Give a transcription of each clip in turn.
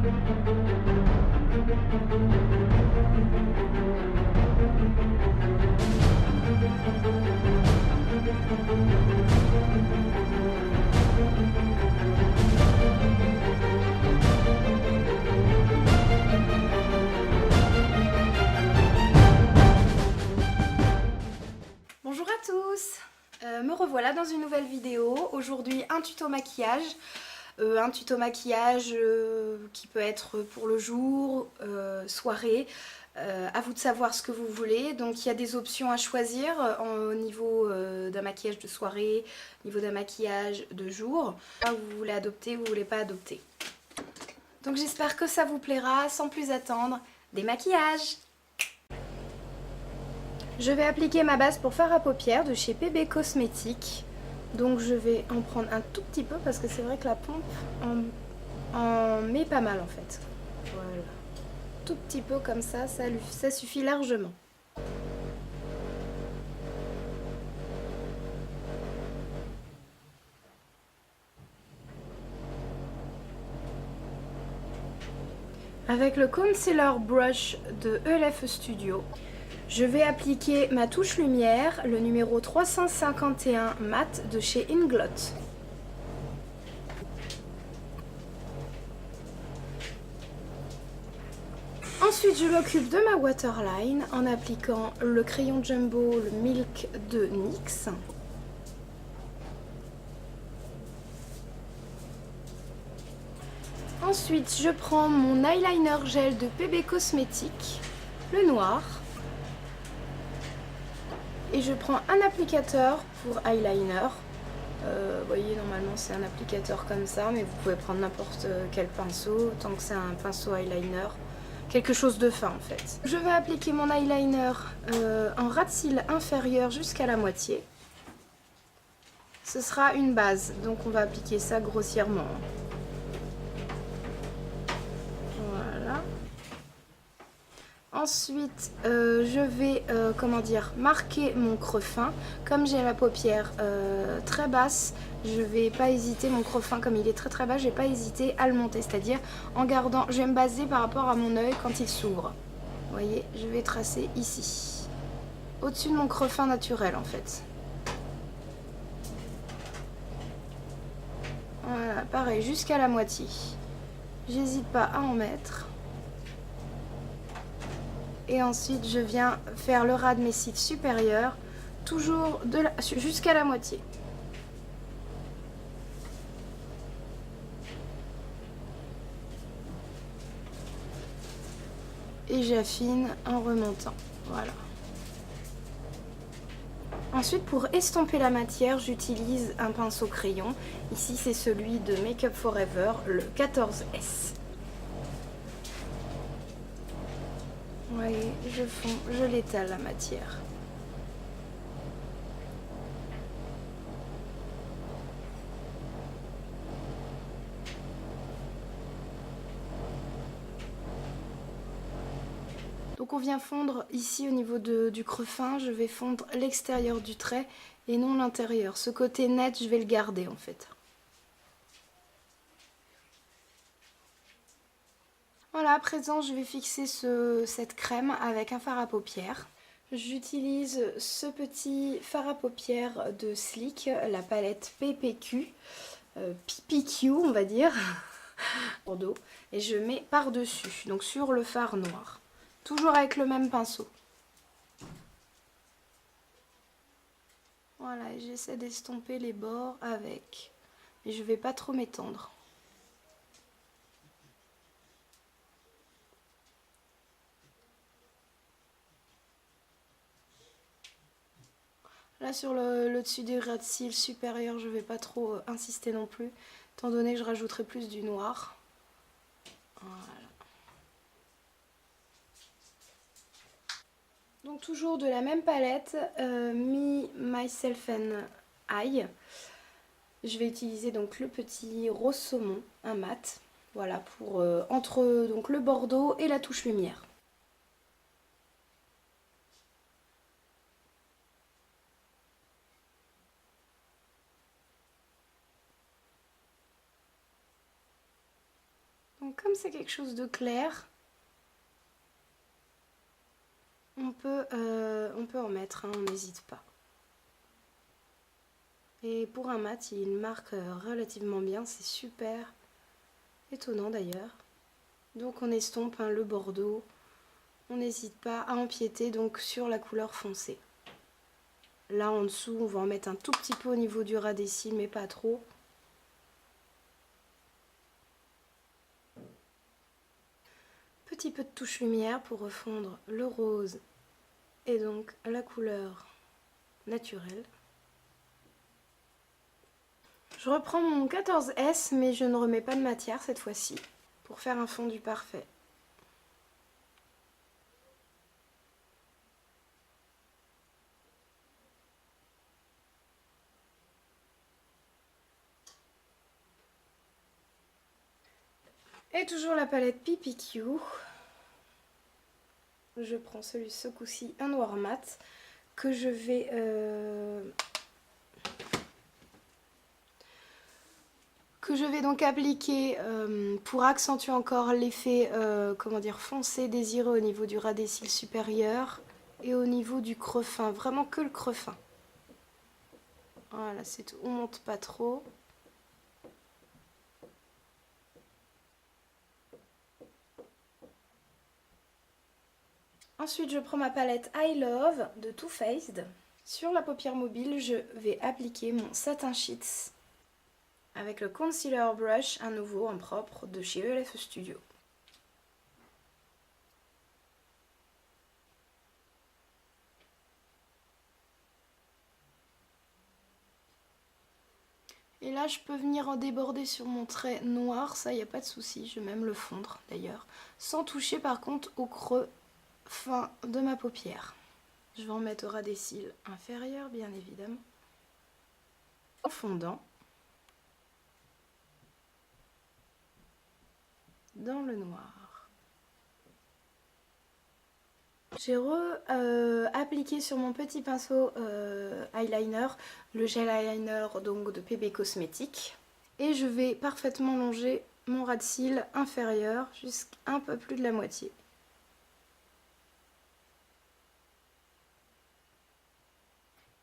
Bonjour à tous, me revoilà dans une nouvelle vidéo. Aujourd'hui un tuto maquillage. Qui peut être pour le jour, soirée, à vous de savoir ce que vous voulez. Donc il y a des options à choisir au niveau d'un maquillage de soirée, au niveau d'un maquillage de jour. Vous voulez adopter, vous voulez pas adopter. Donc j'espère que ça vous plaira. Sans plus attendre, des maquillages. Je vais appliquer ma base pour fard à paupières de chez PB Cosmétiques. Donc je vais en prendre un tout petit peu parce que c'est vrai que la pompe en met pas mal en fait. Voilà. Tout petit peu comme ça, ça suffit largement. Avec le Concealer Brush de ELF Studio, je vais appliquer ma touche lumière, le numéro 351 mat de chez Inglot. Ensuite, je m'occupe de ma waterline en appliquant le crayon Jumbo, le Milk de NYX. Ensuite, je prends mon eyeliner gel de PB Cosmétiques, le noir. Et je prends un applicateur pour eyeliner. Vous voyez, normalement c'est un applicateur comme ça, mais vous pouvez prendre n'importe quel pinceau, tant que c'est un pinceau eyeliner. Quelque chose de fin en fait. Je vais appliquer mon eyeliner en ras de cils inférieur jusqu'à la moitié. Ce sera une base, donc on va appliquer ça grossièrement. Voilà. Ensuite, je vais marquer mon creux fin. Comme j'ai la paupière très basse, je vais pas hésiter, mon creux fin comme il est très très bas, je vais pas hésiter à le monter. C'est-à-dire en gardant, je vais me baser par rapport à mon œil quand il s'ouvre. Vous voyez, je vais tracer ici. Au-dessus de mon creux fin naturel en fait. Voilà, pareil, jusqu'à la moitié. J'hésite pas à en mettre. Et ensuite je viens faire le ras de mes cils supérieurs, toujours jusqu'à la moitié. Et j'affine en remontant, voilà. Ensuite, pour estomper la matière, j'utilise un pinceau crayon. Ici c'est celui de Make Up For Ever, le 14S. Vous voyez, je l'étale la matière. Donc on vient fondre ici au niveau du creux fin, je vais fondre l'extérieur du trait et non l'intérieur. Ce côté net, je vais le garder en fait. Voilà, à présent je vais fixer cette crème avec un fard à paupières. J'utilise ce petit fard à paupières de Sleek, la palette PPQ, PPQ on va dire, Bordeaux, et je mets par-dessus, donc sur le fard noir. Toujours avec le même pinceau. Voilà, j'essaie d'estomper les bords avec, mais je ne vais pas trop m'étendre. Là sur le dessus des ras de cils supérieurs, je ne vais pas trop insister non plus, étant donné que je rajouterai plus du noir. Voilà. Donc toujours de la même palette, Me, Myself and I. Je vais utiliser donc le petit rose saumon, un mat, voilà, pour entre donc, le bordeaux et la touche lumière. Donc Donc comme c'est quelque chose de clair, on peut en mettre, hein, on n'hésite pas. Et pour un mat, il marque relativement bien, c'est super étonnant d'ailleurs. Donc on estompe, hein, le bordeaux, on n'hésite pas à empiéter donc sur la couleur foncée. Là en dessous, on va en mettre un tout petit peu au niveau du ras des cils, mais pas trop. Petit peu de touche lumière pour refondre le rose et donc la couleur naturelle. Je reprends mon 14S, mais je ne remets pas de matière cette fois-ci pour faire un fondu parfait. Et toujours la palette PPQ. Je prends ce coup-ci un noir mat que je vais donc appliquer pour accentuer encore l'effet comment dire, foncé désiré au niveau du ras des cils supérieur et au niveau du creux fin, vraiment que le creux fin. Voilà, c'est tout, on monte pas trop. Ensuite, je prends ma palette I Love de Too Faced. Sur la paupière mobile, je vais appliquer mon Satin Sheets avec le Concealer Brush, un nouveau, un propre, de chez ELF Studio. Et là, je peux venir en déborder sur mon trait noir, ça, il n'y a pas de souci, je vais même le fondre d'ailleurs, sans toucher par contre au creux fin de ma paupière. Je vais en mettre au ras des cils inférieurs, bien évidemment, en fondant dans le noir. J'ai appliqué sur mon petit pinceau eyeliner, le gel eyeliner donc de PB Cosmetics. Et je vais parfaitement longer mon ras de cils inférieur jusqu'à un peu plus de la moitié.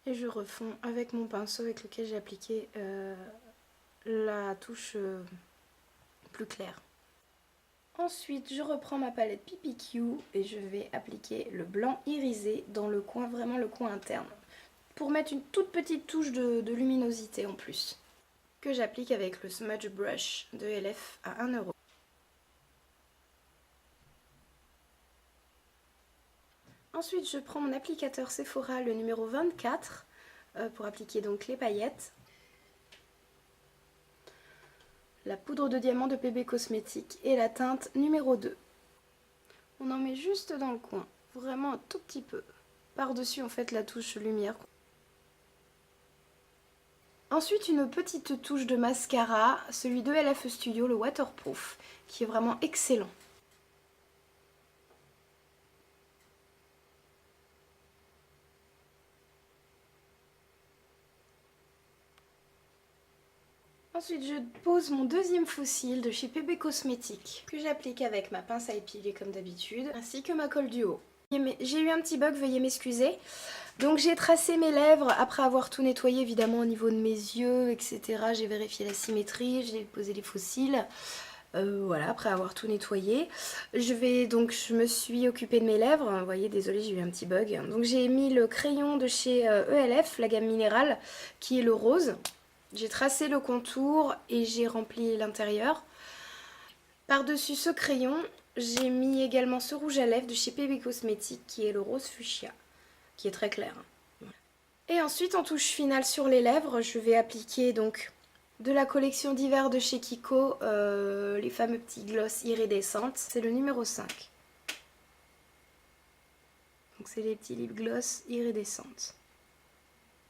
Et je refonds avec mon pinceau avec lequel j'ai appliqué la touche plus claire. Ensuite, je reprends ma palette PPQ et je vais appliquer le blanc irisé dans le coin, vraiment le coin interne, pour mettre une toute petite touche de luminosité en plus, que j'applique avec le Smudge Brush de LF à 1 €. Ensuite, je prends mon applicateur Sephora, le numéro 24, pour appliquer donc les paillettes. La poudre de diamant de PB Cosmetics et la teinte numéro 2. On en met juste dans le coin, vraiment un tout petit peu. Par-dessus, en fait, la touche lumière. Ensuite, une petite touche de mascara, celui de LF Studio, le Waterproof, qui est vraiment excellent. Ensuite, je pose mon deuxième faux cil de chez PB Cosmetics, que j'applique avec ma pince à épiler comme d'habitude, ainsi que ma colle du haut. J'ai eu un petit bug, veuillez m'excuser. Donc j'ai tracé mes lèvres après avoir tout nettoyé évidemment au niveau de mes yeux, etc. J'ai vérifié la symétrie, j'ai posé les faux cils. Voilà, après avoir tout nettoyé. Je me suis occupée de mes lèvres. Vous voyez, désolée, j'ai eu un petit bug. Donc j'ai mis le crayon de chez ELF, la gamme minérale, qui est le rose. J'ai tracé le contour et j'ai rempli l'intérieur. Par-dessus ce crayon, j'ai mis également ce rouge à lèvres de chez PB Cosmetics, qui est le rose fuchsia, qui est très clair. Et ensuite, en touche finale sur les lèvres, je vais appliquer donc de la collection d'hiver de chez Kiko, les fameux petits gloss iridescentes. C'est le numéro 5. Donc c'est les petits lip gloss iridescentes.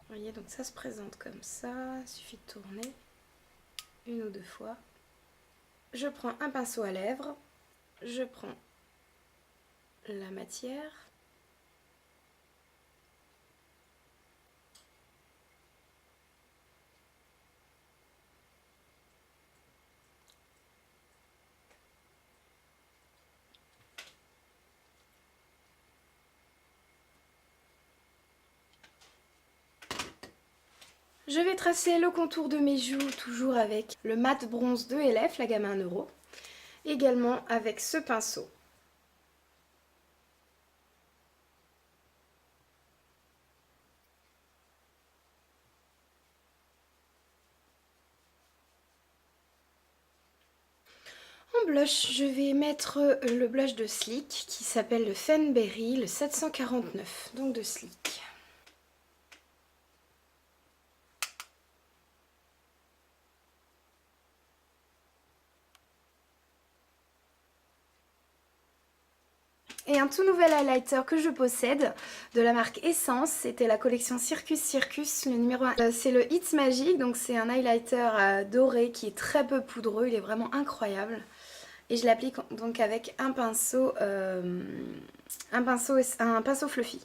Vous voyez, donc ça se présente comme ça. Il suffit de tourner une ou deux fois. Je prends un pinceau à lèvres. Je prends la matière. Je vais tracer le contour de mes joues toujours avec le mat bronze de LF, la gamme 1€. Également avec ce pinceau. En blush, je vais mettre le blush de Sleek qui s'appelle le Fenberry, le 749, donc de Sleek. Et un tout nouvel highlighter que je possède de la marque Essence, c'était la collection Circus Circus, le numéro 1. C'est le It's Magic, donc c'est un highlighter doré qui est très peu poudreux, il est vraiment incroyable. Et je l'applique donc avec un pinceau fluffy.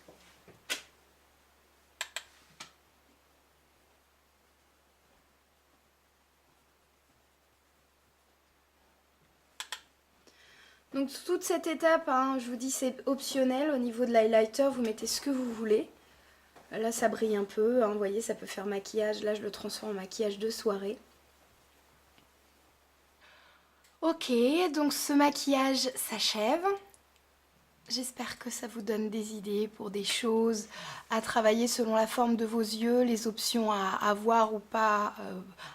Donc toute cette étape, hein, je vous dis c'est optionnel au niveau de l'highlighter, vous mettez ce que vous voulez. Là ça brille un peu, hein, vous voyez ça peut faire maquillage, là je le transforme en maquillage de soirée. Ok, donc ce maquillage s'achève. J'espère que ça vous donne des idées pour des choses à travailler selon la forme de vos yeux, les options à avoir ou pas,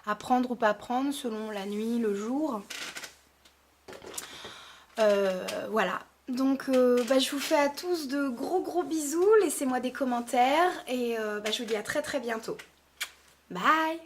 à prendre ou pas prendre selon la nuit, le jour. Voilà, donc je vous fais à tous de gros bisous, laissez-moi des commentaires et je vous dis à très bientôt. Bye!